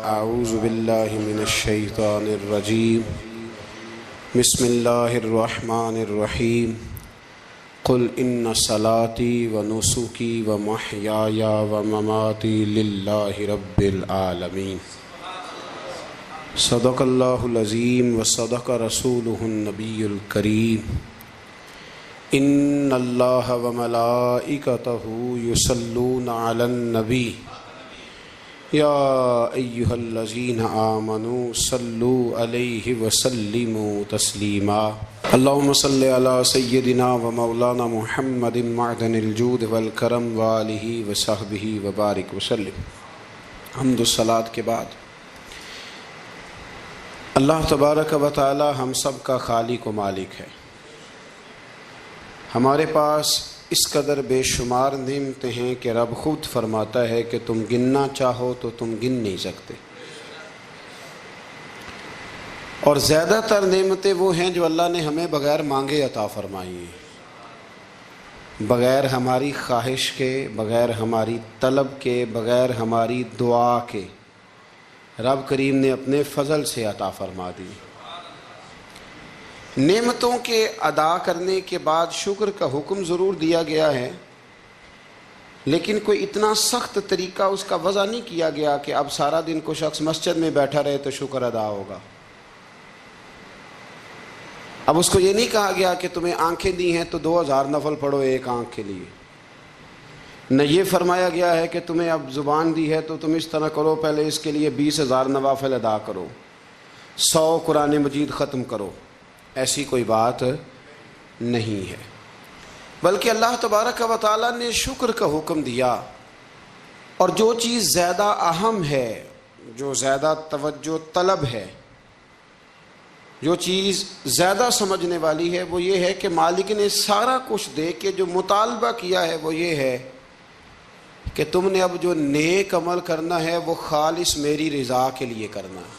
اعوذ باللہ من الشیطان الرجیم بسم اللہ الرحمن الرحیم قل ان صلاتی و نسکی و محیای و مماتی للہ رب العالمین صدق اللہ العظیم و صدق رسولہ النبی الکریم ان اللہ و ملائکتہ یصلون علی النبی یا ایہا الذین آمنوا صلوا علیہ وسلموا تسلیما اللہم صل علی سیدنا و مولانا محمد معدن الجود والکرم وآلہ وصحبہ وبارک وسلم۔ حمد و صلاۃ کے بعد اللہ تبارک و تعالی ہم سب کا خالق و مالک ہے۔ ہمارے پاس اس قدر بے شمار نعمتیں ہیں کہ رب خود فرماتا ہے کہ تم گننا چاہو تو تم گن نہیں سکتے، اور زیادہ تر نعمتیں وہ ہیں جو اللہ نے ہمیں بغیر مانگے عطا فرمائی ہیں، بغیر ہماری خواہش کے، بغیر ہماری طلب کے، بغیر ہماری دعا کے رب کریم نے اپنے فضل سے عطا فرما دی۔ نعمتوں کے ادا کرنے کے بعد شکر کا حکم ضرور دیا گیا ہے، لیکن کوئی اتنا سخت طریقہ اس کا وضع نہیں کیا گیا کہ اب سارا دن کوئی شخص مسجد میں بیٹھا رہے تو شکر ادا ہوگا۔ اب اس کو یہ نہیں کہا گیا کہ تمہیں آنکھیں دی ہیں تو 2000 نفل پڑھو ایک آنکھ کے لیے، نہ یہ فرمایا گیا ہے کہ تمہیں اب زبان دی ہے تو تم اس طرح کرو، پہلے اس کے لیے 20,000 نوافل ادا کرو، 100 قرآن مجید ختم کرو۔ ایسی کوئی بات نہیں ہے، بلکہ اللہ تبارک و تعالیٰ نے شکر کا حکم دیا، اور جو چیز زیادہ اہم ہے، جو زیادہ توجہ طلب ہے، جو چیز زیادہ سمجھنے والی ہے، وہ یہ ہے کہ مالک نے سارا کچھ دے کے جو مطالبہ کیا ہے وہ یہ ہے کہ تم نے اب جو نیک عمل کرنا ہے وہ خالص میری رضا کے لیے کرنا ہے۔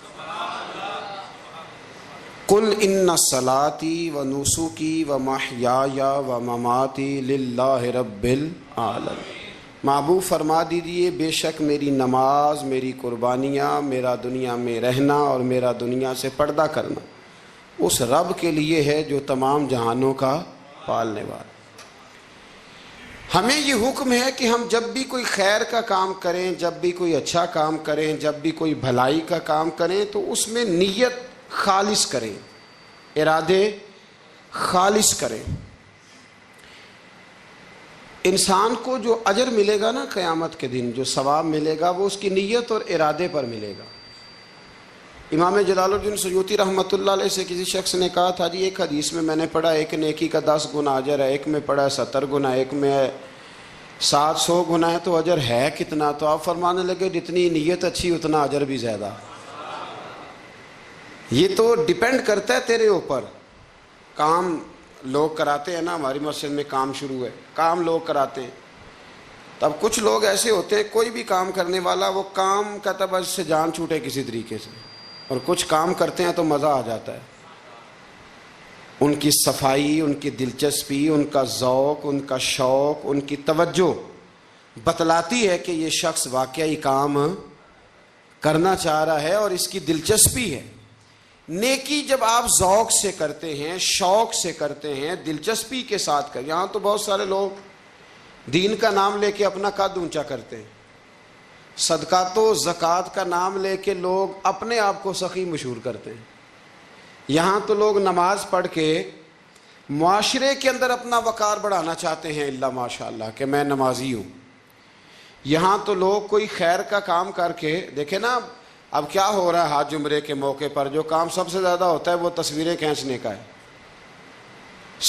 قل ان صلاتی و نسکی و محیای و مماتی للہ رب العالمین۔ محبوب فرما دیجیے بے شک میری نماز، میری قربانیاں، میرا دنیا میں رہنا اور میرا دنیا سے پردہ کرنا اس رب کے لیے ہے جو تمام جہانوں کا پالنے والا۔ ہمیں یہ حکم ہے کہ ہم جب بھی کوئی خیر کا کام کریں، جب بھی کوئی اچھا کام کریں، جب بھی کوئی بھلائی کا کام کریں تو اس میں نیت خالص کریں، ارادے خالص کریں۔ انسان کو جو اجر ملے گا نا قیامت کے دن، جو ثواب ملے گا وہ اس کی نیت اور ارادے پر ملے گا۔ امام جلال الدین سیوطی رحمۃ اللہ علیہ سے کسی شخص نے کہا تھا جی ایک حدیث میں نے پڑھا ایک نیکی کا 10 گنا اجر ہے، ایک میں پڑھا 70 گنا، ایک میں 700 گنا ہے، تو اجر ہے کتنا؟ تو آپ فرمانے لگے جتنی نیت اچھی اتنا اجر بھی زیادہ۔ یہ تو ڈیپینڈ کرتا ہے تیرے اوپر۔ کام لوگ کراتے ہیں نا، ہماری مسجد میں کام شروع ہے، کام لوگ کراتے ہیں، تب کچھ لوگ ایسے ہوتے ہیں کوئی بھی کام کرنے والا وہ کام کہتا بس سے جان چھوٹے کسی طریقے سے، اور کچھ کام کرتے ہیں تو مزہ آ جاتا ہے۔ ان کی صفائی، ان کی دلچسپی، ان کا ذوق، ان کا شوق، ان کی توجہ بتلاتی ہے کہ یہ شخص واقعی کام کرنا چاہ رہا ہے اور اس کی دلچسپی ہے۔ نیکی جب آپ ذوق سے کرتے ہیں، شوق سے کرتے ہیں، دلچسپی کے ساتھ کریں، یہاں تو بہت سارے لوگ دین کا نام لے کے اپنا قد اونچا کرتے ہیں، صدقات و زکوٰۃ کا نام لے کے لوگ اپنے آپ کو سخی مشہور کرتے ہیں۔ یہاں تو لوگ نماز پڑھ کے معاشرے کے اندر اپنا وقار بڑھانا چاہتے ہیں، اللہ ماشاء اللہ کہ میں نمازی ہوں۔ یہاں تو لوگ کوئی خیر کا کام کر کے دیکھیں نا، اب کیا ہو رہا ہے حج عمرے کے موقع پر جو کام سب سے زیادہ ہوتا ہے وہ تصویریں کھینچنے کا ہے،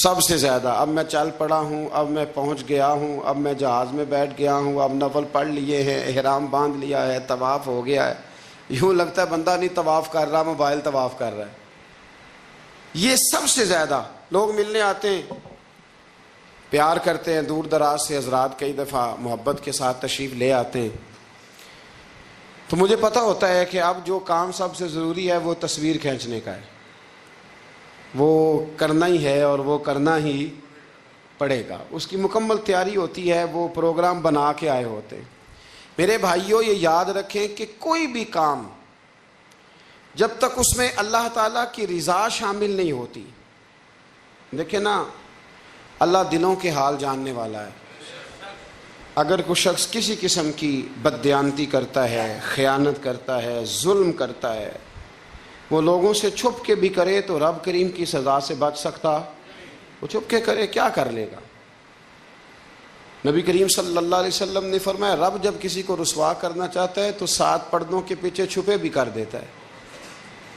سب سے زیادہ۔ اب میں چل پڑا ہوں، اب میں پہنچ گیا ہوں، اب میں جہاز میں بیٹھ گیا ہوں، اب نفل پڑھ لیے ہیں، احرام باندھ لیا ہے، طواف ہو گیا ہے، یوں لگتا ہے بندہ نہیں طواف کر رہا، موبائل طواف کر رہا ہے۔ یہ سب سے زیادہ لوگ ملنے آتے ہیں، پیار کرتے ہیں، دور دراز سے حضرات کئی دفعہ محبت کے ساتھ تشریف لے آتے ہیں، تو مجھے پتہ ہوتا ہے کہ اب جو کام سب سے ضروری ہے وہ تصویر کھینچنے کا ہے، وہ کرنا ہی ہے اور وہ کرنا ہی پڑے گا، اس کی مکمل تیاری ہوتی ہے، وہ پروگرام بنا کے آئے ہوتے ہیں۔ میرے بھائیوں یہ یاد رکھیں کہ کوئی بھی کام جب تک اس میں اللہ تعالیٰ کی رضا شامل نہیں ہوتی. دیکھیں نا، اللہ دلوں کے حال جاننے والا ہے. اگر کوئی شخص کسی قسم کی بددیانتی کرتا ہے، خیانت کرتا ہے، ظلم کرتا ہے، وہ لوگوں سے چھپ کے بھی کرے تو رب کریم کی سزا سے بچ سکتا؟ وہ چھپ کے کرے کیا کر لے گا؟ نبی کریم صلی اللہ علیہ وسلم نے فرمایا رب جب کسی کو رسوا کرنا چاہتا ہے تو 7 پردوں کے پیچھے چھپے بھی کر دیتا ہے،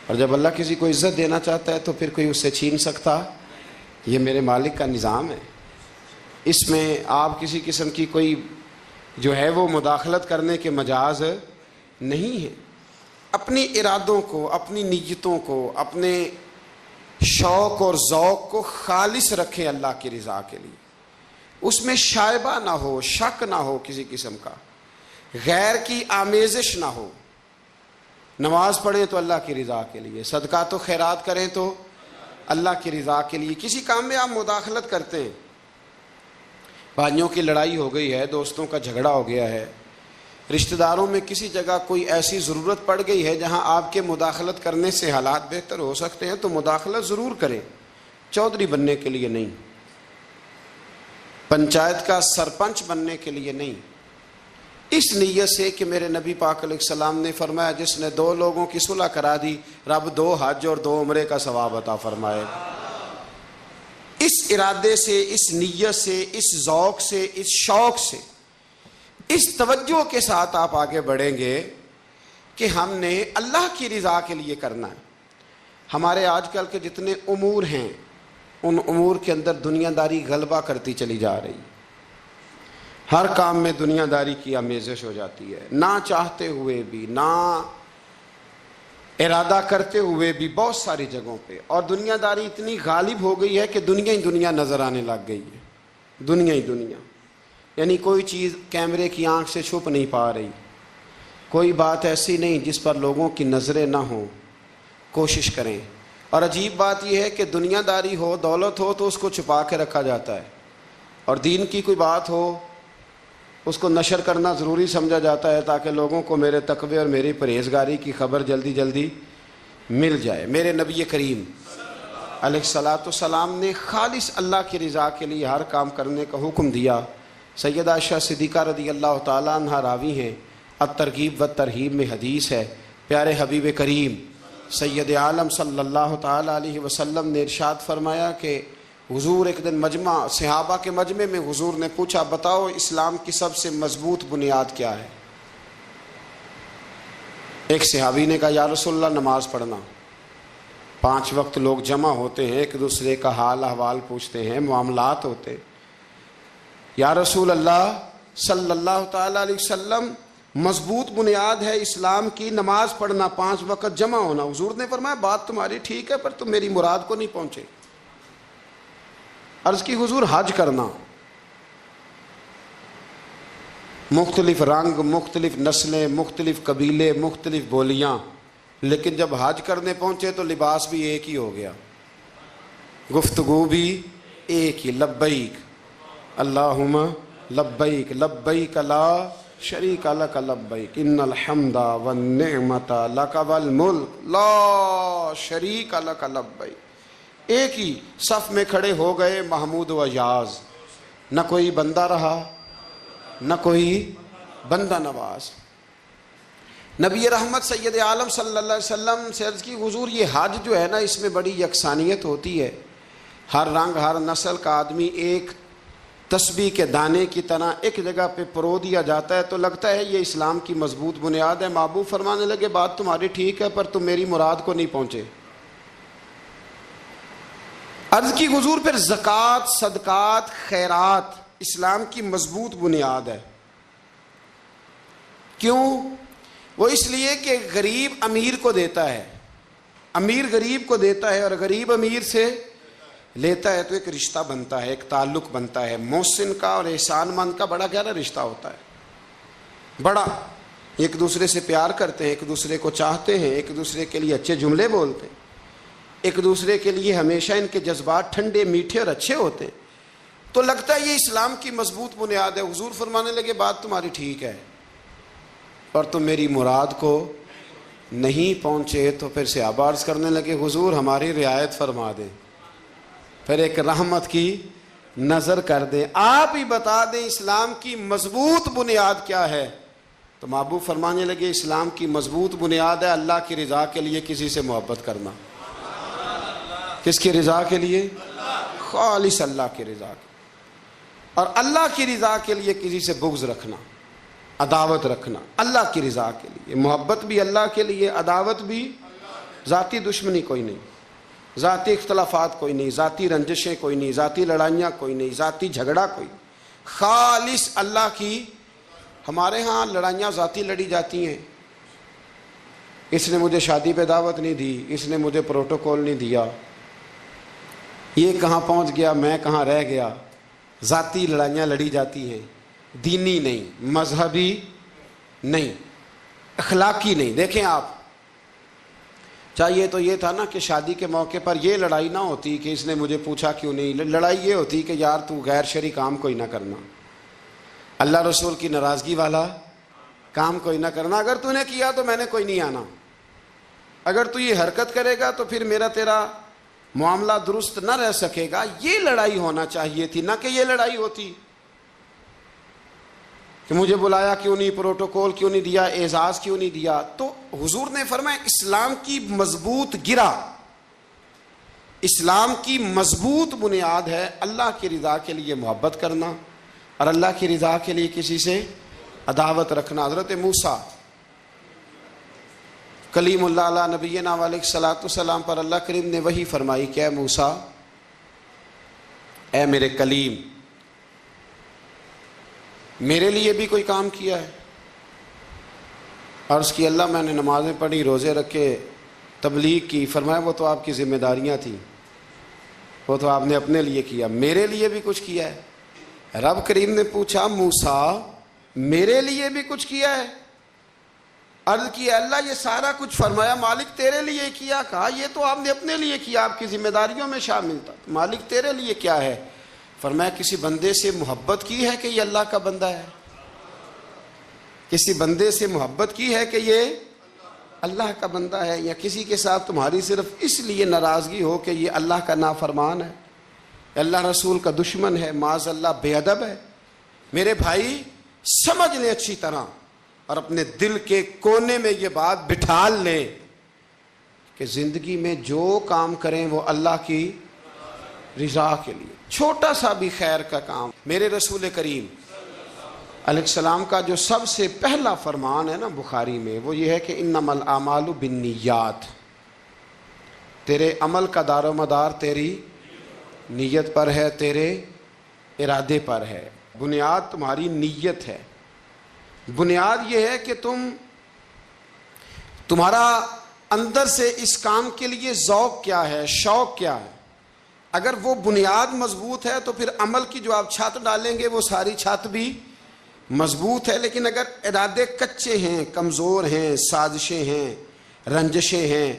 اور جب اللہ کسی کو عزت دینا چاہتا ہے تو پھر کوئی اس سے چھین سکتا؟ یہ میرے مالک کا نظام ہے. اس میں آپ کسی قسم کی کوئی جو ہے وہ مداخلت کرنے کے مجاز نہیں ہے. اپنی ارادوں کو، اپنی نیتوں کو، اپنے شوق اور ذوق کو خالص رکھیں اللہ کی رضا کے لیے. اس میں شائبہ نہ ہو، شک نہ ہو کسی قسم کا، غیر کی آمیزش نہ ہو. نماز پڑھیں تو اللہ کی رضا کے لیے، صدقات و خیرات کریں تو اللہ کی رضا کے لیے. کسی کام میں آپ مداخلت کرتے ہیں، بھائیوں کی لڑائی ہو گئی ہے، دوستوں کا جھگڑا ہو گیا ہے، رشتہ داروں میں کسی جگہ کوئی ایسی ضرورت پڑ گئی ہے جہاں آپ کے مداخلت کرنے سے حالات بہتر ہو سکتے ہیں تو مداخلت ضرور کریں، چودھری بننے کے لیے نہیں، پنچایت کا سرپنچ بننے کے لیے نہیں. اس نیت سے کہ میرے نبی پاک علیہ السلام نے فرمایا جس نے 2 لوگوں کی صلح کرا دی رب 2 حج اور 2 عمرے کا ثواب عطا فرمائے. اس ارادے سے، اس نیت سے، اس ذوق سے، اس شوق سے، اس توجہ کے ساتھ آپ آگے بڑھیں گے کہ ہم نے اللہ کی رضا کے لیے کرنا ہے. ہمارے آج کل کے جتنے امور ہیں ان امور کے اندر دنیا داری غلبہ کرتی چلی جا رہی. ہر کام میں دنیا داری کی آمیزش ہو جاتی ہے، نہ چاہتے ہوئے بھی، نہ ارادہ کرتے ہوئے بھی، بہت ساری جگہوں پہ. اور دنیا داری اتنی غالب ہو گئی ہے کہ دنیا ہی دنیا نظر آنے لگ گئی ہے. دنیا ہی دنیا، یعنی کوئی چیز کیمرے کی آنکھ سے چھپ نہیں پا رہی، کوئی بات ایسی نہیں جس پر لوگوں کی نظریں نہ ہوں. کوشش کریں. اور عجیب بات یہ ہے کہ دنیا داری ہو، دولت ہو تو اس کو چھپا کے رکھا جاتا ہے، اور دین کی کوئی بات ہو اس کو نشر کرنا ضروری سمجھا جاتا ہے تاکہ لوگوں کو میرے تقوی اور میری پرہیزگاری کی خبر جلدی جلدی مل جائے. میرے نبی کریم علیہ الصلاۃ والسلام نے خالص اللہ کی رضا کے لیے ہر کام کرنے کا حکم دیا. سیدہ عائشہ صدیقہ رضی اللہ تعالیٰ عنہ راوی ہیں، الترغیب و ترہیب میں حدیث ہے. پیارے حبیب کریم سید عالم صلی اللہ تعالیٰ علیہ وسلم نے ارشاد فرمایا کہ حضور ایک دن مجمع صحابہ کے مجمع میں حضور نے پوچھا بتاؤ اسلام کی سب سے مضبوط بنیاد کیا ہے؟ ایک صحابی نے کہا یا رسول اللہ نماز پڑھنا. 5 وقت لوگ جمع ہوتے ہیں، ایک دوسرے کا حال احوال پوچھتے ہیں، معاملات ہوتے. یا رسول اللہ صلی اللہ تعالیٰ علیہ وسلم مضبوط بنیاد ہے اسلام کی نماز پڑھنا، 5 وقت جمع ہونا. حضور نے فرمایا بات تمہاری ٹھیک ہے پر تم میری مراد کو نہیں پہنچے. عرض کی حضور حج کرنا، مختلف رنگ، مختلف نسلیں، مختلف قبیلے، مختلف بولیاں، لیکن جب حج کرنے پہنچے تو لباس بھی ایک ہی ہو گیا، گفتگو بھی ایک ہی، لبیک اللہم لبیک لبیک لا شریک لک لبیک ان الحمد والنعمت لک والملک لا شریک لک لبیک. ایک ہی صف میں کھڑے ہو گئے محمود و ایاز، نہ کوئی بندہ رہا نہ کوئی بندہ نواز. نبی رحمت سید عالم صلی اللہ علیہ وسلم سے عرض کی حضور یہ حج جو ہے نا اس میں بڑی یکسانیت ہوتی ہے، ہر رنگ ہر نسل کا آدمی ایک تسبیح کے دانے کی طرح ایک جگہ پہ پرو دیا جاتا ہے تو لگتا ہے یہ اسلام کی مضبوط بنیاد ہے. محبوب فرمانے لگے بات تمہاری ٹھیک ہے پر تم میری مراد کو نہیں پہنچے. عرض کی حضور پھر زکوٰۃ، صدقات، خیرات اسلام کی مضبوط بنیاد ہے. کیوں؟ وہ اس لیے کہ غریب امیر کو دیتا ہے، امیر غریب کو دیتا ہے، اور غریب امیر سے لیتا ہے تو ایک رشتہ بنتا ہے، ایک تعلق بنتا ہے. محسن کا اور احسان مند کا بڑا گہرا رشتہ ہوتا ہے، بڑا. ایک دوسرے سے پیار کرتے ہیں، ایک دوسرے کو چاہتے ہیں، ایک دوسرے کے لیے اچھے جملے بولتے ہیں، ایک دوسرے کے لیے ہمیشہ ان کے جذبات ٹھنڈے میٹھے اور اچھے ہوتے ہیں. تو لگتا ہے یہ اسلام کی مضبوط بنیاد ہے. حضور فرمانے لگے بات تمہاری ٹھیک ہے اور تم میری مراد کو نہیں پہنچے تو پھر صحابہ عرض کرنے لگے حضور ہماری رعایت فرما دیں، پھر ایک رحمت کی نظر کر دیں، آپ ہی بتا دیں اسلام کی مضبوط بنیاد کیا ہے۔ تو محبوب فرمانے لگے اسلام کی مضبوط بنیاد ہے اللہ کی رضا کے لیے کسی سے محبت کرنا۔ کس کی رضا کے لیے؟ خالص اللہ کی رضا کے، اور اللہ کی رضا کے لیے کسی سے بغض رکھنا، عداوت رکھنا اللہ کی رضا کے لیے، محبت بھی اللہ کے لیے، عداوت بھی، ذاتی دشمنی کوئی نہیں، ذاتی اختلافات کوئی نہیں، ذاتی رنجشیں کوئی نہیں، ذاتی لڑائیاں کوئی نہیں، ذاتی جھگڑا کوئی نہیں، خالص اللہ کی۔ ہمارے ہاں لڑائیاں ذاتی لڑی جاتی ہیں، اس نے مجھے شادی پہ دعوت نہیں دی، اس نے مجھے پروٹوکول نہیں دیا، یہ کہاں پہنچ گیا میں کہاں رہ گیا، ذاتی لڑائیاں لڑی جاتی ہیں، دینی نہیں، مذہبی نہیں، اخلاقی نہیں۔ دیکھیں آپ، چاہیے تو یہ تھا نا کہ شادی کے موقع پر یہ لڑائی نہ ہوتی کہ اس نے مجھے پوچھا کیوں نہیں، لڑائی یہ ہوتی کہ یار تو غیر شرعی کام کوئی نہ کرنا، اللہ رسول کی ناراضگی والا کام کوئی نہ کرنا، اگر تو نے کیا تو میں نے کوئی نہیں آنا، اگر تو یہ حرکت کرے گا تو پھر میرا تیرا معاملہ درست نہ رہ سکے گا۔ یہ لڑائی ہونا چاہیے تھی، نہ کہ یہ لڑائی ہوتی کہ مجھے بلایا کیوں نہیں، پروٹوکول کیوں نہیں دیا، اعزاز کیوں نہیں دیا۔ تو حضور نے فرمایا اسلام کی مضبوط گرہ، اسلام کی مضبوط بنیاد ہے اللہ کی رضا کے لیے محبت کرنا اور اللہ کی رضا کے لیے کسی سے عداوت رکھنا۔ حضرت موسیٰ کلیم اللہ علیہ نبینا علیہ الصلوۃ والسلام پر اللہ کریم نے وحی فرمائی کہ اے موسیٰ، اے میرے کلیم، میرے لیے بھی کوئی کام کیا ہے؟ عرض کی اللہ میں نے نمازیں پڑھی، روزے رکھے، تبلیغ کی۔ فرمایا وہ تو آپ کی ذمہ داریاں تھیں، وہ تو آپ نے اپنے لیے کیا، میرے لیے بھی کچھ کیا ہے؟ رب کریم نے پوچھا موسیٰ میرے لیے بھی کچھ کیا ہے؟ عرض کی اللہ یہ سارا کچھ، فرمایا مالک تیرے لیے کیا۔ کہا یہ تو آپ نے اپنے لیے کیا، آپ کی ذمہ داریوں میں شامل تھا، مالک تیرے لیے کیا ہے؟ فرمایا کسی بندے سے محبت کی ہے کہ یہ اللہ کا بندہ ہے، کسی بندے سے محبت کی ہے کہ یہ اللہ کا بندہ ہے، یا کسی کے ساتھ تمہاری صرف اس لیے ناراضگی ہو کہ یہ اللہ کا نافرمان ہے، اللہ رسول کا دشمن ہے، معاذ اللہ بے ادب ہے۔ میرے بھائی سمجھ لیں اچھی طرح اور اپنے دل کے کونے میں یہ بات بٹھا لیں کہ زندگی میں جو کام کریں وہ اللہ کی رضا کے لیے، چھوٹا سا بھی خیر کا کام۔ میرے رسول کریم علیہ السلام کا جو سب سے پہلا فرمان ہے نا بخاری میں، وہ یہ ہے کہ انما الاعمال بالنیات، تیرے عمل کا دار و مدار تیری نیت پر ہے، تیرے ارادے پر ہے۔ بنیاد تمہاری نیت ہے، بنیاد یہ ہے کہ تمہارا اندر سے اس کام کے لیے ذوق کیا ہے، شوق کیا ہے۔ اگر وہ بنیاد مضبوط ہے تو پھر عمل کی جو آپ چھت ڈالیں گے وہ ساری چھت بھی مضبوط ہے، لیکن اگر ارادے کچے ہیں، کمزور ہیں، سازشیں ہیں، رنجشیں ہیں،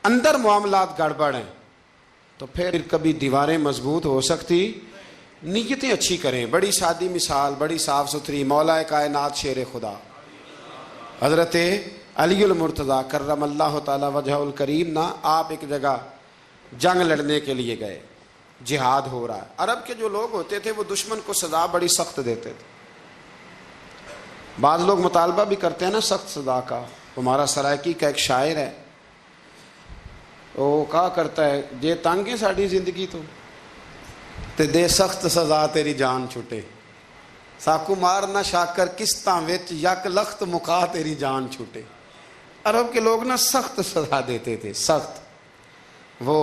اندر معاملات گڑبڑ ہیں، تو پھر کبھی دیواریں مضبوط ہو سکتی۔ نیتیں اچھی کریں، بڑی سادی مثال، بڑی صاف ستھری، مولا کائنات شیر خدا حضرت علی المرتضیٰ کرم اللہ تعالی وجہ الکریم نا، آپ ایک جگہ جنگ لڑنے کے لیے گئے، جہاد ہو رہا ہے۔ عرب کے جو لوگ ہوتے تھے وہ دشمن کو سزا بڑی سخت دیتے تھے، بعض لوگ مطالبہ بھی کرتے ہیں نا سخت سزا کا۔ ہمارا سرائکی کا ایک شاعر ہے، وہ کہا کرتا ہے جے تنگ ہے ساڈی زندگی تو تے دے سخت سزا تیری جان چھٹے، ساکو مار نہ شاکر قسطاں وچ یک لخت مکا تیری جان چھوٹے۔ عرب کے لوگ نا سخت سزا دیتے تھے، سخت، وہ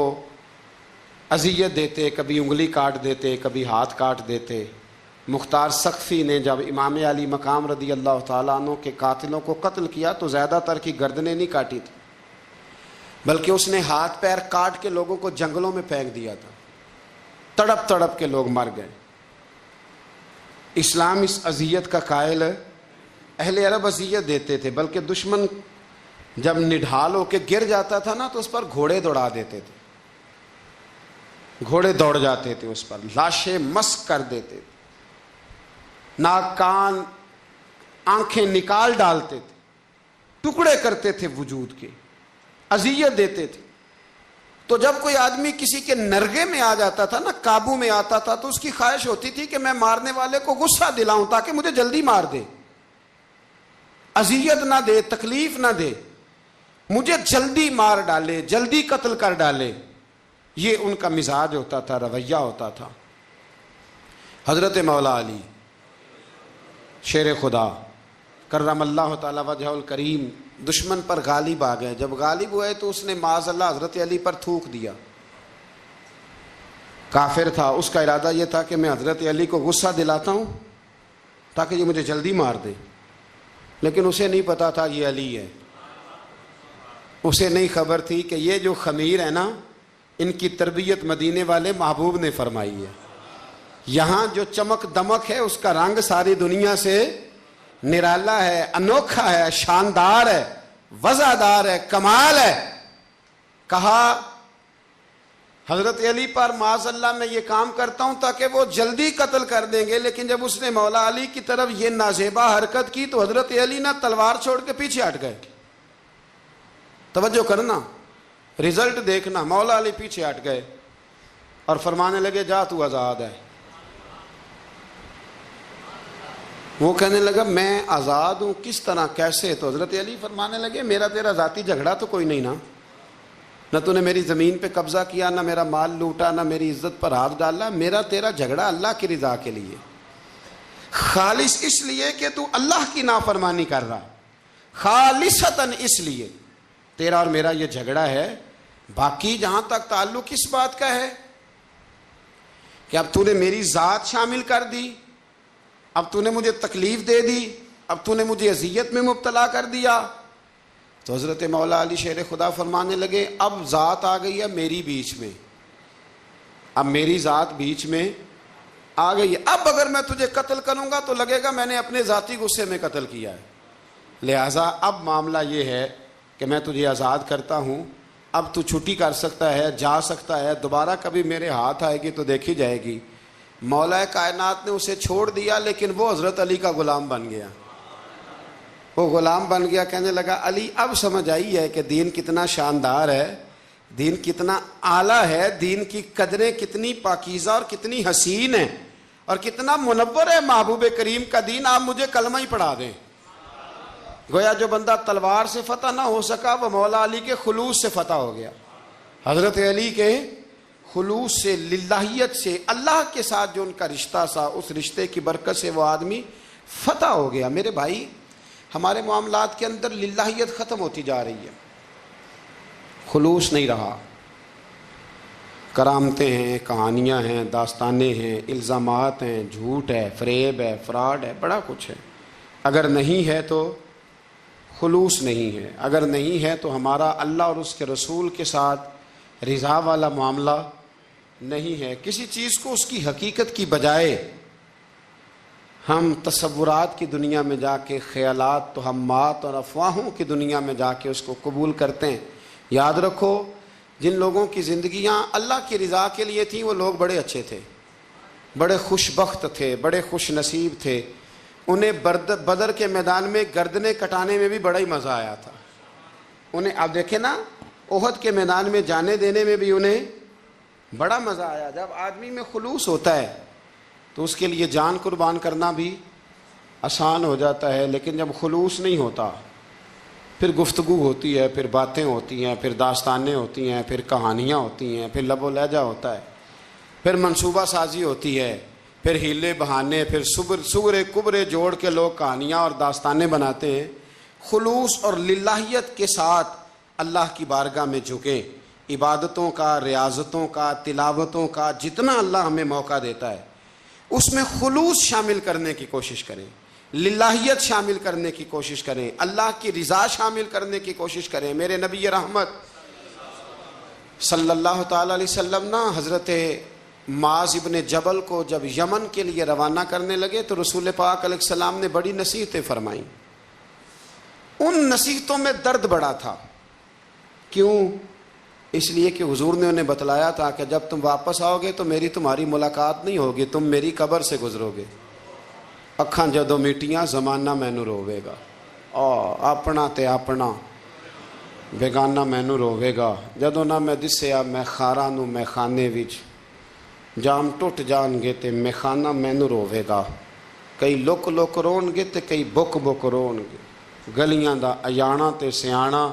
اذیت دیتے، کبھی انگلی کاٹ دیتے، کبھی ہاتھ کاٹ دیتے۔ مختار سقفی نے جب امام علی مقام رضی اللہ تعالیٰ عنہ کے قاتلوں کو قتل کیا تو زیادہ تر کی گردنیں نہیں کاٹی تھی، بلکہ اس نے ہاتھ پیر کاٹ کے لوگوں کو جنگلوں میں پھینک دیا تھا، تڑپ تڑپ کے لوگ مر گئے۔ اسلام اس اذیت کا قائل ہے۔ اہل عرب اذیت دیتے تھے، بلکہ دشمن جب نڈھال ہو کے گر جاتا تھا نا تو اس پر گھوڑے دوڑا دیتے تھے، گھوڑے دوڑ جاتے تھے اس پر، لاشیں مسک کر دیتے تھے، ناک کان آنکھیں نکال ڈالتے تھے۔ ٹکڑے کرتے تھے وجود کے، اذیت دیتے تھے۔ تو جب کوئی آدمی کسی کے نرغے میں آ جاتا تھا نا، قابو میں آتا تھا، تو اس کی خواہش ہوتی تھی کہ میں مارنے والے کو غصہ دلاؤں تاکہ مجھے جلدی مار دے، اذیت نہ دے، تکلیف نہ دے، مجھے جلدی مار ڈالے، جلدی قتل کر ڈالے۔ یہ ان کا مزاج ہوتا تھا، رویہ ہوتا تھا۔ حضرت مولا علی شیر خدا کرم اللہ تعالی وجہ الکریم دشمن پر غالب آ گئے۔ جب غالب ہوئے تو اس نے معاذ اللہ حضرت علی پر تھوک دیا۔ کافر تھا، اس کا ارادہ یہ تھا کہ میں حضرت علی کو غصہ دلاتا ہوں تاکہ یہ مجھے جلدی مار دے، لیکن اسے نہیں پتا تھا یہ علی ہے۔ اسے نہیں خبر تھی کہ یہ جو خمیر ہے نا، ان کی تربیت مدینے والے محبوب نے فرمائی ہے۔ یہاں جو چمک دمک ہے اس کا رنگ ساری دنیا سے نرالا ہے، انوکھا ہے، شاندار ہے، وزادار ہے، کمال ہے۔ کہا حضرت علی پر معاذ اللہ میں یہ کام کرتا ہوں تاکہ وہ جلدی قتل کر دیں گے، لیکن جب اس نے مولا علی کی طرف یہ نازیبا حرکت کی تو حضرت علی نہ تلوار چھوڑ کے پیچھے ہٹ گئے۔ توجہ کرنا، رزلٹ دیکھنا، مولا علی پیچھے ہٹ گئے اور فرمانے لگے جا تو آزاد ہے۔ وہ کہنے لگا میں آزاد ہوں، کس طرح، کیسے؟ تو حضرت علی فرمانے لگے میرا تیرا ذاتی جھگڑا تو کوئی نہیں نا، نہ تو نے میری زمین پہ قبضہ کیا، نہ میرا مال لوٹا، نہ میری عزت پر ہاتھ ڈالا۔ میرا تیرا جھگڑا اللہ کی رضا کے لیے، خالص اس لیے کہ تو اللہ کی نافرمانی کر رہا، خالصتاً اس لیے تیرا اور میرا یہ جھگڑا ہے۔ باقی جہاں تک تعلق اس بات کا ہے کہ اب تو نے میری ذات شامل کر دی، اب تو نے مجھے تکلیف دے دی، اب تو نے مجھے اذیت میں مبتلا کر دیا، تو حضرت مولا علی شیر خدا فرمانے لگے اب ذات آ گئی ہے میری بیچ میں، اب میری ذات بیچ میں آ گئی ہے، اب اگر میں تجھے قتل کروں گا تو لگے گا میں نے اپنے ذاتی غصے میں قتل کیا ہے، لہٰذا اب معاملہ یہ ہے کہ میں تجھے آزاد کرتا ہوں، اب تو چھٹی کر سکتا ہے، جا سکتا ہے، دوبارہ کبھی میرے ہاتھ آئے گی تو دیکھی جائے گی۔ مولا کائنات نے اسے چھوڑ دیا، لیکن وہ حضرت علی کا غلام بن گیا، وہ غلام بن گیا۔ کہنے لگا علی اب سمجھ آئی ہے کہ دین کتنا شاندار ہے، دین کتنا اعلیٰ ہے، دین کی قدریں کتنی پاکیزہ اور کتنی حسین ہیں، اور کتنا منور ہے محبوب کریم کا دین، آپ مجھے کلمہ ہی پڑھا دیں۔ گویا جو بندہ تلوار سے فتح نہ ہو سکا وہ مولا علی کے خلوص سے فتح ہو گیا، حضرت علی کے خلوص سے، للہیت سے، اللہ کے ساتھ جو ان کا رشتہ تھا اس رشتے کی برکت سے وہ آدمی فتح ہو گیا۔ میرے بھائی ہمارے معاملات کے اندر للہیت ختم ہوتی جا رہی ہے، خلوص نہیں رہا، کرامتیں ہیں، کہانیاں ہیں، داستانیں ہیں، الزامات ہیں، جھوٹ ہے، فریب ہے، فراڈ ہے، بڑا کچھ ہے۔ اگر نہیں ہے تو خلوص نہیں ہے، اگر نہیں ہے تو ہمارا اللہ اور اس کے رسول کے ساتھ رضا والا معاملہ نہیں ہے۔ کسی چیز کو اس کی حقیقت کی بجائے ہم تصورات کی دنیا میں جا کے، خیالات توہمات اور افواہوں کی دنیا میں جا کے اس کو قبول کرتے ہیں۔ یاد رکھو جن لوگوں کی زندگیاں اللہ کی رضا کے لیے تھیں وہ لوگ بڑے اچھے تھے، بڑے خوش بخت تھے، بڑے خوش نصیب تھے، انہیں بدر کے میدان میں گردنیں کٹانے میں بھی بڑا ہی مزہ آیا تھا انہیں۔ آپ دیکھیں نا احد کے میدان میں جانے دینے میں بھی انہیں بڑا مزہ آیا۔ جب آدمی میں خلوص ہوتا ہے تو اس کے لیے جان قربان کرنا بھی آسان ہو جاتا ہے، لیکن جب خلوص نہیں ہوتا پھر گفتگو ہوتی ہے، پھر باتیں ہوتی ہیں، پھر داستانیں ہوتی ہیں، پھر کہانیاں ہوتی ہیں، پھر لب و لہجہ ہوتا ہے، پھر منصوبہ سازی ہوتی ہے، پھر ہیلے بہانے، پھر سغرے کبرے جوڑ کے لوگ کہانیاں اور داستانیں بناتے ہیں۔ خلوص اور للہیت کے ساتھ اللہ کی بارگاہ میں جھکیں، عبادتوں کا، ریاضتوں کا، تلاوتوں کا جتنا اللہ ہمیں موقع دیتا ہے اس میں خلوص شامل کرنے کی کوشش کریں، للہیت شامل کرنے کی کوشش کریں، اللہ کی رضا شامل کرنے کی کوشش کریں۔ میرے نبی رحمت صلی اللہ تعالی علیہ وسلم نا حضرت معاذ ابن جبل کو جب یمن کے لیے روانہ کرنے لگے تو رسول پاک علیہ السلام نے بڑی نصیحتیں فرمائیں۔ ان نصیحتوں میں درد بڑا تھا، کیوں؟ اس لیے کہ حضور نے انہیں بتلایا تھا کہ جب تم واپس آؤ گے تو میری تمہاری ملاقات نہیں ہوگی، تم میری قبر سے گزرو گے، اکھاں جدوں میٹیاں زمانہ مینوں روے گا۔ ਆਪਣਾ ਤੇ ਆਪਣਾ ਬੇਗਾਨਾ ਮੈਨੂੰ ਰੋਵੇਗਾ। ਜਦੋਂ ਨਾ ਮੈਂ ਦਿਸਿਆ ਮੈਖਾਰਾਂ ਨੂੰ ਮੈਖਾਨੇ ਵਿੱਚ, ਜਾਮ ਟੁੱਟ ਜਾਣਗੇ ਤੇ ਮੈਖਾਨਾ ਮੈਨੂੰ ਰੋਵੇਗਾ। ਕਈ ਲੁੱਕ ਲੁੱਕ ਰੋਣਗੇ ਤੇ ਕਈ ਬੁੱਕ ਬੁੱਕ ਰੋਣਗੇ। ਗਲੀਆਂ ਦਾ ਅਜਾਣਾ ਤੇ ਸਿਆਣਾ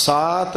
7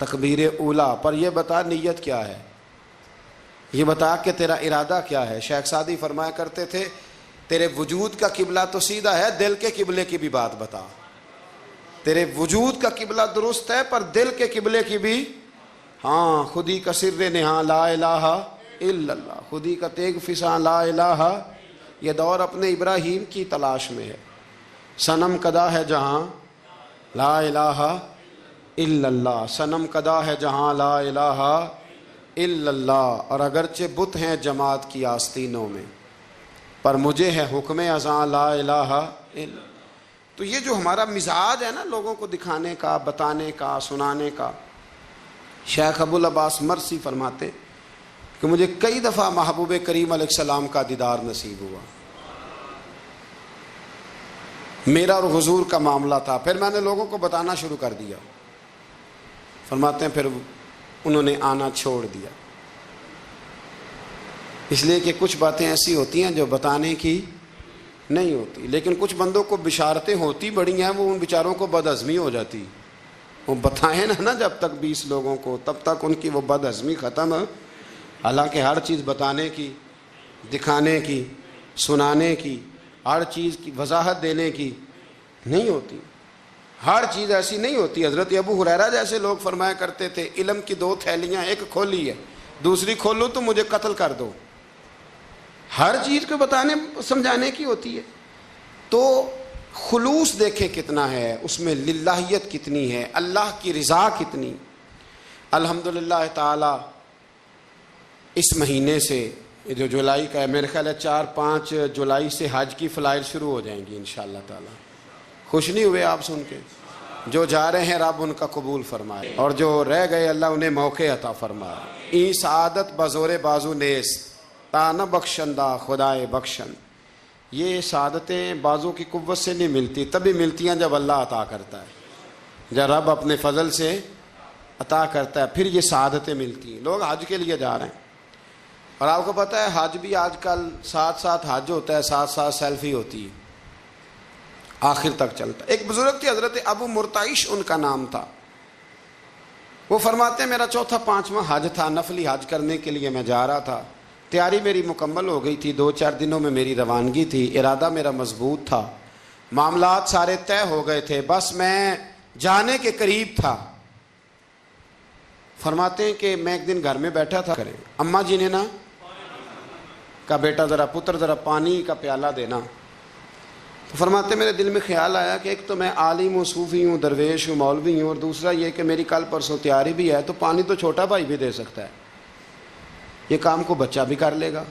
تکبیر اولا پر یہ بتا نیت کیا ہے، یہ بتا کہ تیرا ارادہ کیا ہے۔ شیخ سعدی فرمایا کرتے تھے تیرے وجود کا قبلہ تو سیدھا ہے، دل کے قبلے کی بھی بات بتا۔ تیرے وجود کا قبلہ درست ہے پر دل کے قبلے کی بھی، ہاں خودی کا سر نہاں لا الہ الا اللہ، خودی کا تیگ فساں لا الہ، یہ دور اپنے ابراہیم کی تلاش میں ہے۔ صنم کدا ہے جہاں لا الہ الا اللہ، صنم کدا ہے جہاں لا الہ الا اللہ، اور اگرچہ بت ہیں جماعت کی آستینوں میں پر مجھے ہے حکم ازاں لا الہ الا۔ تو یہ جو ہمارا مزاج ہے نا لوگوں کو دکھانے کا، بتانے کا، سنانے کا، شیخ ابو العباس مرسی فرماتے کہ مجھے کئی دفعہ محبوب کریم علیہ السلام کا دیدار نصیب ہوا، میرا اور حضور کا معاملہ تھا، پھر میں نے لوگوں کو بتانا شروع کر دیا۔ فرماتے ہیں پھر انہوں نے آنا چھوڑ دیا، اس لیے کہ کچھ باتیں ایسی ہوتی ہیں جو بتانے کی نہیں ہوتی، لیکن کچھ بندوں کو بشارتیں ہوتی بڑی ہیں، وہ ان بیچاروں کو بد ہضمی ہو جاتی، وہ بتائیں نا جب تک 20 لوگوں کو، تب تک ان کی وہ بد ہضمی ختم ہے۔ حالانکہ ہر چیز بتانے کی، دکھانے کی، سنانے کی، ہر چیز کی وضاحت دینے کی نہیں ہوتی، ہر چیز ایسی نہیں ہوتی۔ حضرت ابو ہریرہ جیسے لوگ فرمایا کرتے تھے علم کی 2 تھیلیاں، ایک کھولی ہے، دوسری کھولو تو مجھے قتل کر دو۔ ہر چیز کو بتانے سمجھانے کی ہوتی ہے۔ تو خلوص دیکھیں کتنا ہے اس میں، للہیت کتنی ہے، اللہ کی رضا کتنی۔ الحمدللہ تعالی اس مہینے سے جو جولائی کا ہے، میرے خیال ہے 4-5 جولائی سے حج کی فلائٹ شروع ہو جائیں گی انشاءاللہ تعالی۔ خوش نہیں ہوئے آپ سن کے؟ جو جا رہے ہیں رب ان کا قبول فرمائے، اور جو رہ گئے اللہ انہیں موقع عطا فرمائے۔ ای سعادت بزور بازو نیس تا نہ بخشندہ خدائے بخشن، یہ سعادتیں بازو کی قوت سے نہیں ملتی، تبھی ملتی ہیں جب اللہ عطا کرتا ہے، جب رب اپنے فضل سے عطا کرتا ہے پھر یہ سعادتیں ملتی ہیں۔ لوگ حج کے لیے جا رہے ہیں، اور آپ کو پتہ ہے حج بھی آج کل ساتھ ساتھ حج ہوتا ہے، ساتھ ساتھ سیلفی ہوتی ہے، آخر تک چلتا ہے۔ ایک بزرگ تھے حضرت ابو مرتعش ان کا نام تھا، وہ فرماتے ہیں میرا 4تھا-5واں حج تھا، نفلی حج کرنے کے لیے میں جا رہا تھا، تیاری میری مکمل ہو گئی تھی، 2-4 دنوں میں میری روانگی تھی، ارادہ میرا مضبوط تھا، معاملات سارے طے ہو گئے تھے، بس میں جانے کے قریب تھا۔ فرماتے ہیں کہ میں ایک دن گھر میں بیٹھا تھا، کریں اماں جی نے نا کہا بیٹا ذرا پتر ذرا پانی کا پیالہ دینا۔ تو فرماتے میرے دل میں خیال آیا کہ ایک تو میں عالم ہوں، صوفی ہوں، درویش ہوں، مولوی ہوں، اور دوسرا یہ کہ میری کل پرسوں تیاری بھی ہے، تو پانی تو چھوٹا بھائی بھی دے سکتا ہے، یہ کام کو بچہ بھی کر لے گا۔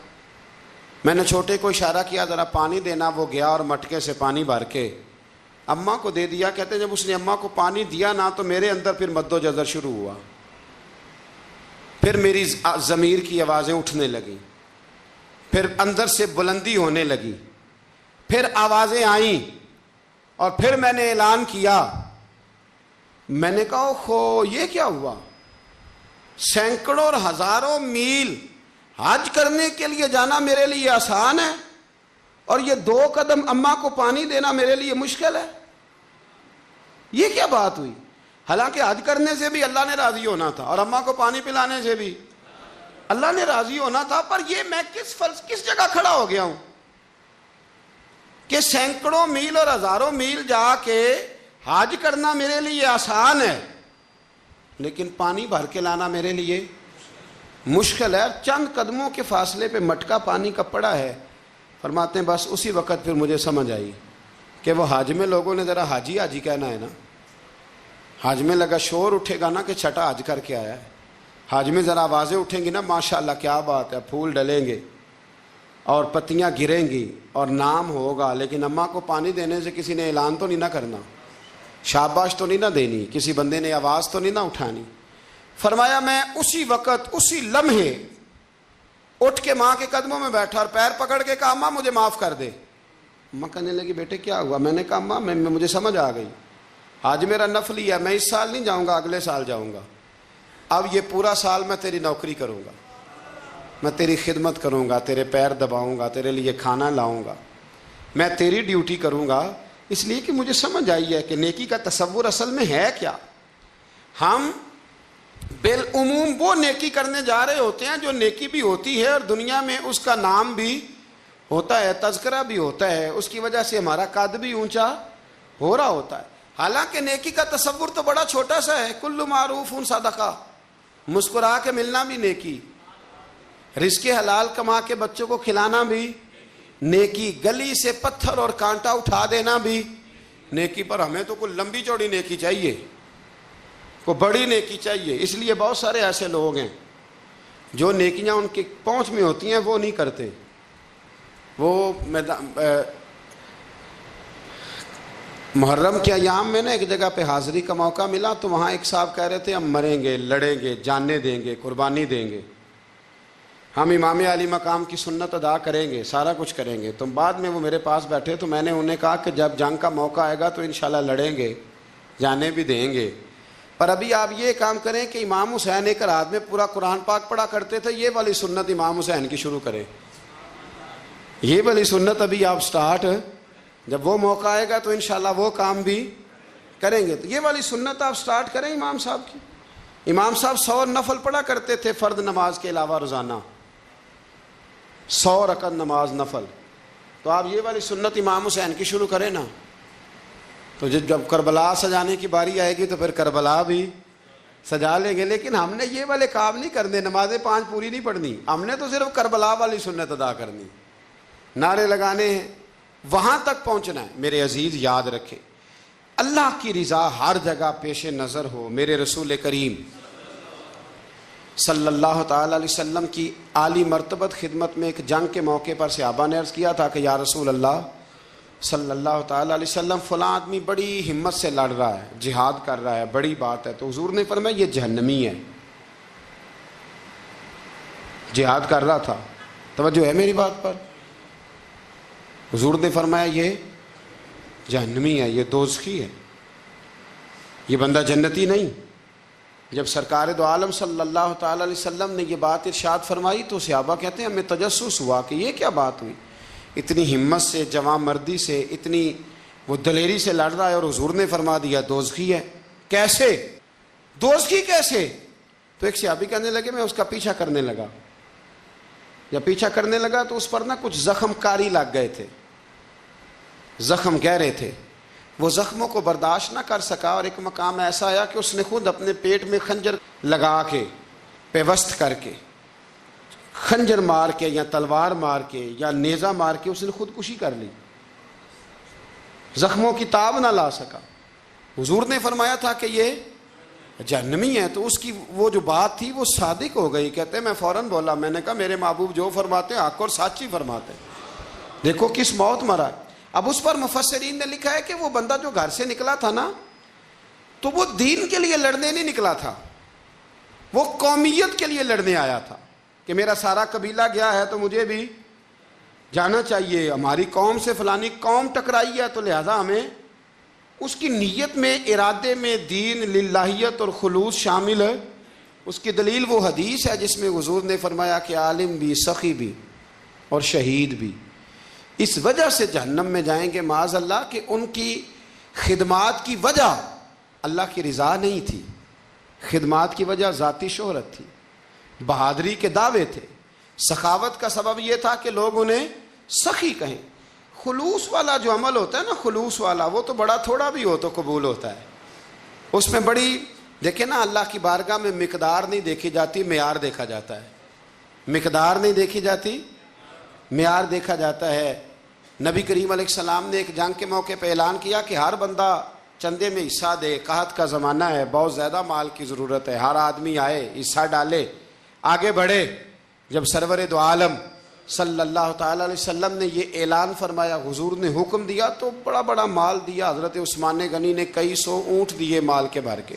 میں نے چھوٹے کو اشارہ کیا ذرا پانی دینا، وہ گیا اور مٹکے سے پانی بھر کے اماں کو دے دیا۔ کہتے ہیں جب اس نے اماں کو پانی دیا نا تو میرے اندر پھر مد و جزر شروع ہوا، پھر میری ضمیر کی آوازیں اٹھنے لگیں، پھر اندر سے بلندی ہونے لگی، پھر آوازیں آئیں، اور پھر میں نے اعلان کیا، میں نے کہا خو یہ کیا ہوا؟ سینکڑوں اور ہزاروں میل حج کرنے کے لیے جانا میرے لیے آسان ہے، اور یہ 2 قدم اماں کو پانی دینا میرے لیے مشکل ہے، یہ کیا بات ہوئی؟ حالانکہ حج کرنے سے بھی اللہ نے راضی ہونا تھا، اور اماں کو پانی پلانے سے بھی اللہ نے راضی ہونا تھا، پر یہ میں کس جگہ کھڑا ہو گیا ہوں کہ سینکڑوں میل اور ہزاروں میل جا کے حج کرنا میرے لیے آسان ہے، لیکن پانی بھر کے لانا میرے لیے مشکل ہے۔ چند قدموں کے فاصلے پہ مٹکا پانی کا پڑا ہے۔ فرماتے ہیں بس اسی وقت پھر مجھے سمجھ آئی کہ وہ حج میں لوگوں نے ذرا حاجی حاجی کہنا ہے نا، حج میں لگا شور اٹھے گا نا کہ چھٹا حج کر کے آیا ہے، حج میں ذرا آوازیں اٹھیں گی نا ماشاءاللہ کیا بات ہے، پھول ڈلیں گے اور پتیاں گریں گی اور نام ہوگا، لیکن اماں کو پانی دینے سے کسی نے اعلان تو نہیں نہ کرنا، شاباش تو نہیں نہ دینی، کسی بندے نے آواز تو نہیں نہ اٹھانی۔ فرمایا میں اسی وقت اسی لمحے اٹھ کے ماں کے قدموں میں بیٹھا اور پیر پکڑ کے کہا اماں مجھے معاف کر دے۔ اماں کہنے لگی بیٹے کیا ہوا؟ میں نے کہا اماں مجھے سمجھ آ گئی، آج میرا نفلی ہے، میں اس سال نہیں جاؤں گا، اگلے سال جاؤں گا، اب یہ پورا سال میں تیری نوکری کروں گا، میں تیری خدمت کروں گا، تیرے پیر دباؤں گا، تیرے لیے کھانا لاؤں گا، میں تیری ڈیوٹی کروں گا، اس لیے کہ مجھے سمجھ آئی ہے کہ نیکی کا تصور اصل میں ہے کیا۔ ہم بالعموم وہ نیکی کرنے جا رہے ہوتے ہیں جو نیکی بھی ہوتی ہے اور دنیا میں اس کا نام بھی ہوتا ہے، تذکرہ بھی ہوتا ہے، اس کی وجہ سے ہمارا قد بھی اونچا ہو رہا ہوتا ہے۔ حالانکہ نیکی کا تصور تو بڑا چھوٹا سا ہے، کل معروف صدقہ، مسکرا کے ملنا بھی نیکی، رزق حلال کما کے بچوں کو کھلانا بھی نیکی، گلی سے پتھر اور کانٹا اٹھا دینا بھی نیکی۔ پر ہمیں تو کوئی لمبی چوڑی نیکی چاہیے، کوئی بڑی نیکی چاہیے۔ اس لیے بہت سارے ایسے لوگ ہیں جو نیکیاں ان کی پہنچ میں ہوتی ہیں وہ نہیں کرتے۔ وہ محرم کے ایام میں نا ایک جگہ پہ حاضری کا موقع ملا تو وہاں ایک صاحب کہہ رہے تھے ہم مریں گے، لڑیں گے، جانیں دیں گے، قربانی دیں گے، ہم امام علی مقام کی سنت ادا کریں گے، سارا کچھ کریں گے۔ تو بعد میں وہ میرے پاس بیٹھے تو میں نے انہیں کہا کہ جب جنگ کا موقع آئے گا تو انشاءاللہ لڑیں گے، جانے بھی دیں گے، پر ابھی آپ یہ کام کریں کہ امام حسین ایک رات میں پورا قرآن پاک پڑھا کرتے تھے، یہ والی سنت امام حسین کی شروع کریں، یہ والی سنت ابھی آپ سٹارٹ، جب وہ موقع آئے گا تو انشاءاللہ وہ کام بھی کریں گے۔ تو یہ والی سنت آپ سٹارٹ کریں امام صاحب کی۔ امام صاحب 100 نفل پڑھا کرتے تھے فرض نماز کے علاوہ روزانہ، 100 رکعت نماز نفل، تو آپ یہ والی سنت امام حسین کی شروع کریں نا، تو جب کربلا سجانے کی باری آئے گی تو پھر کربلا بھی سجا لیں گے۔ لیکن ہم نے یہ والے کام نہیں کرنے، نمازیں 5 پوری نہیں پڑھنی، ہم نے تو صرف کربلا والی سنت ادا کرنی، نعرے لگانے ہیں، وہاں تک پہنچنا ہے۔ میرے عزیز یاد رکھیں، اللہ کی رضا ہر جگہ پیش نظر ہو۔ میرے رسول کریم صلی اللہ تعالی علیہ وسلم کی عالی مرتبت خدمت میں ایک جنگ کے موقع پر صحابہ نے عرض کیا تھا کہ یا رسول اللہ صلی اللہ تعالی علیہ وسلم فلاں آدمی بڑی ہمت سے لڑ رہا ہے، جہاد کر رہا ہے، بڑی بات ہے۔ تو حضور نے فرمایا یہ جہنمی ہے، جہاد کر رہا تھا، توجہ ہے میری بات پر؟ حضور نے فرمایا یہ جہنمی ہے، یہ دوزخی ہے، یہ بندہ جنتی نہیں۔ جب سرکار دو عالم صلی اللہ تعالی علیہ وسلم نے یہ بات ارشاد فرمائی تو صحابہ کہتے ہیں ہمیں تجسس ہوا کہ یہ کیا بات ہوئی، اتنی ہمت سے، جوان مردی سے، اتنی وہ دلیری سے لڑ رہا ہے اور حضور نے فرما دیا دوزخی ہے۔ کیسے دوزخی کیسے؟ تو ایک صحابی کہنے لگے میں اس کا پیچھا کرنے لگا، جب پیچھا کرنے لگا تو اس پر نا کچھ زخم کاری لگ گئے تھے، زخم گہرے تھے، وہ زخموں کو برداشت نہ کر سکا اور ایک مقام ایسا آیا کہ اس نے خود اپنے پیٹ میں خنجر لگا کے، پیوست کر کے، خنجر مار کے یا تلوار مار کے یا نیزہ مار کے اس نے خودکشی کر لی، زخموں کی تاب نہ لا سکا۔ حضور نے فرمایا تھا کہ یہ جہنمی ہے، تو اس کی وہ جو بات تھی وہ صادق ہو گئی۔ کہتے ہیں میں فوراً بولا، میں نے کہا میرے محبوب جو فرماتے ہیں حق اور سچ ہی فرماتے ہیں، دیکھو کس موت مرا ہے۔ اب اس پر مفسرین نے لکھا ہے کہ وہ بندہ جو گھر سے نکلا تھا نا تو وہ دین کے لیے لڑنے نہیں نکلا تھا، وہ قومیت کے لیے لڑنے آیا تھا کہ میرا سارا قبیلہ گیا ہے تو مجھے بھی جانا چاہیے، ہماری قوم سے فلانی قوم ٹکرائی ہے تو لہذا ہمیں، اس کی نیت میں، ارادے میں دین، للہیت اور خلوص شامل ہے۔ اس کی دلیل وہ حدیث ہے جس میں حضور نے فرمایا کہ عالم بھی، سخی بھی اور شہید بھی اس وجہ سے جہنم میں جائیں گے معاذ اللہ کہ ان کی خدمات کی وجہ اللہ کی رضا نہیں تھی، خدمات کی وجہ ذاتی شہرت تھی، بہادری کے دعوے تھے، سخاوت کا سبب یہ تھا کہ لوگ انہیں سخی کہیں۔ خلوص والا جو عمل ہوتا ہے نا، خلوص والا، وہ تو بڑا تھوڑا بھی ہو تو قبول ہوتا ہے، اس میں بڑی، دیکھیں نا اللہ کی بارگاہ میں مقدار نہیں دیکھی جاتی، معیار دیکھا جاتا ہے، مقدار نہیں دیکھی جاتی، معیار دیکھا جاتا ہے۔ نبی کریم علیہ السلام نے ایک جنگ کے موقع پہ اعلان کیا کہ ہر بندہ چندے میں حصہ دے، قحط کا زمانہ ہے، بہت زیادہ مال کی ضرورت ہے، ہر آدمی آئے، حصہ ڈالے، آگے بڑھے۔ جب سرور دو عالم صلی اللہ تعالی علیہ وسلم نے یہ اعلان فرمایا، حضور نے حکم دیا تو بڑا بڑا مال دیا۔ حضرت عثمان غنی نے کئی 100 اونٹ دیے مال کے بھر کے،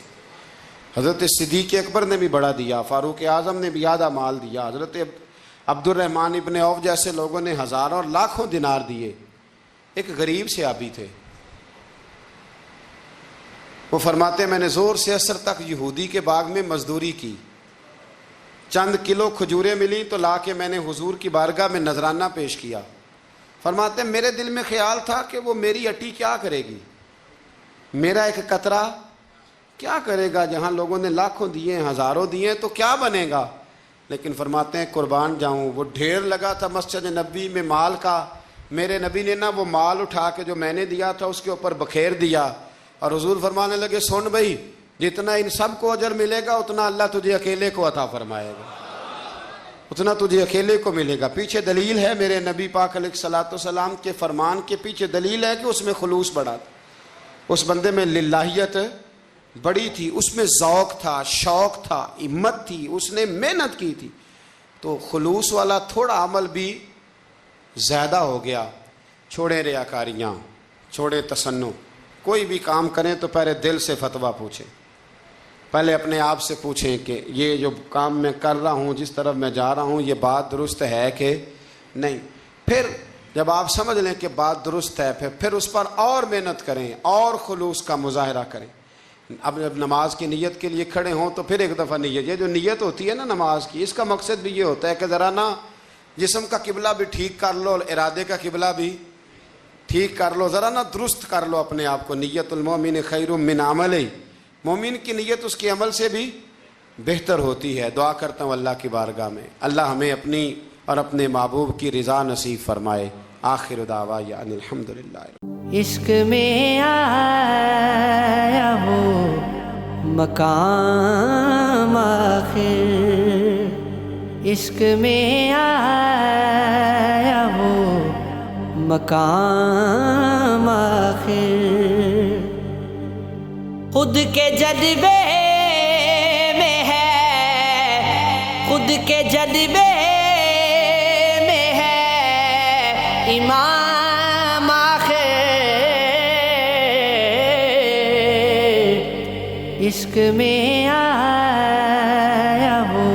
حضرت صدیق اکبر نے بھی بڑا دیا، فاروق اعظم نے بھی آدھا مال دیا، حضرت عبد الرحمن ابن عوف جیسے لوگوں نے ہزاروں اور لاکھوں دینار دیے۔ ایک غریب صحابی تھے، وہ فرماتے میں نے زور سے عصر تک یہودی کے باغ میں مزدوری کی، چند کلو کھجوریں ملی تو لا کے میں نے حضور کی بارگاہ میں نذرانہ پیش کیا۔ فرماتے میرے دل میں خیال تھا کہ وہ میری اٹی کیا کرے گی، میرا ایک قطرہ کیا کرے گا؟ جہاں لوگوں نے لاکھوں دیے ہیں، ہزاروں دیے ہیں، تو کیا بنے گا؟ لیکن فرماتے ہیں قربان جاؤں، وہ ڈھیر لگا تھا مسجد نبوی میں مال کا، میرے نبی نے نا وہ مال اٹھا کے جو میں نے دیا تھا اس کے اوپر بکھیر دیا، اور حضور فرمانے لگے سن بھائی، جتنا ان سب کو اجر ملے گا اتنا اللہ تجھے اکیلے کو عطا فرمائے گا، اتنا تجھے اکیلے کو ملے گا۔ پیچھے دلیل ہے، میرے نبی پاک علیہ الصلوۃ والسلام کے فرمان کے پیچھے دلیل ہے کہ اس میں خلوص بڑا تھا، اس بندے میں للہیت بڑی تھی، اس میں ذوق تھا، شوق تھا، ہمت تھی، اس نے محنت کی تھی، تو خلوص والا تھوڑا عمل بھی زیادہ ہو گیا۔ چھوڑیں ریاکاریاں، چھوڑیں تصنع، کوئی بھی کام کریں تو پہلے دل سے فتویٰ پوچھیں، پہلے اپنے آپ سے پوچھیں کہ یہ جو کام میں کر رہا ہوں، جس طرف میں جا رہا ہوں، یہ بات درست ہے کہ نہیں۔ پھر جب آپ سمجھ لیں کہ بات درست ہے، پھر اس پر اور محنت کریں اور خلوص کا مظاہرہ کریں۔ اب جب نماز کی نیت کے لیے کھڑے ہوں تو پھر ایک دفعہ نیت، یہ جو نیت ہوتی ہے نا نماز کی، اس کا مقصد بھی یہ ہوتا ہے کہ ذرا نا جسم کا قبلہ بھی ٹھیک کر لو اور ارادے کا قبلہ بھی ٹھیک کر لو، ذرا نا درست کر لو اپنے آپ کو۔ نیت المومن خیر من عملہ، مومن کی نیت اس کے عمل سے بھی بہتر ہوتی ہے۔ دعا کرتا ہوں اللہ کی بارگاہ میں اللہ ہمیں اپنی اور اپنے محبوب کی رضا نصیب فرمائے۔ آخر دعوانا ان الحمدللہ۔ عشق میں آیا وہ مقام آخر، عشق میں آیا وہ مقام آخر، خود کے جذبے میں ہے، خود کے جذبے میں ہے امام آخر، عشق میں آیا وہ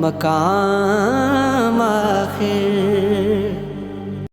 مقام آخر۔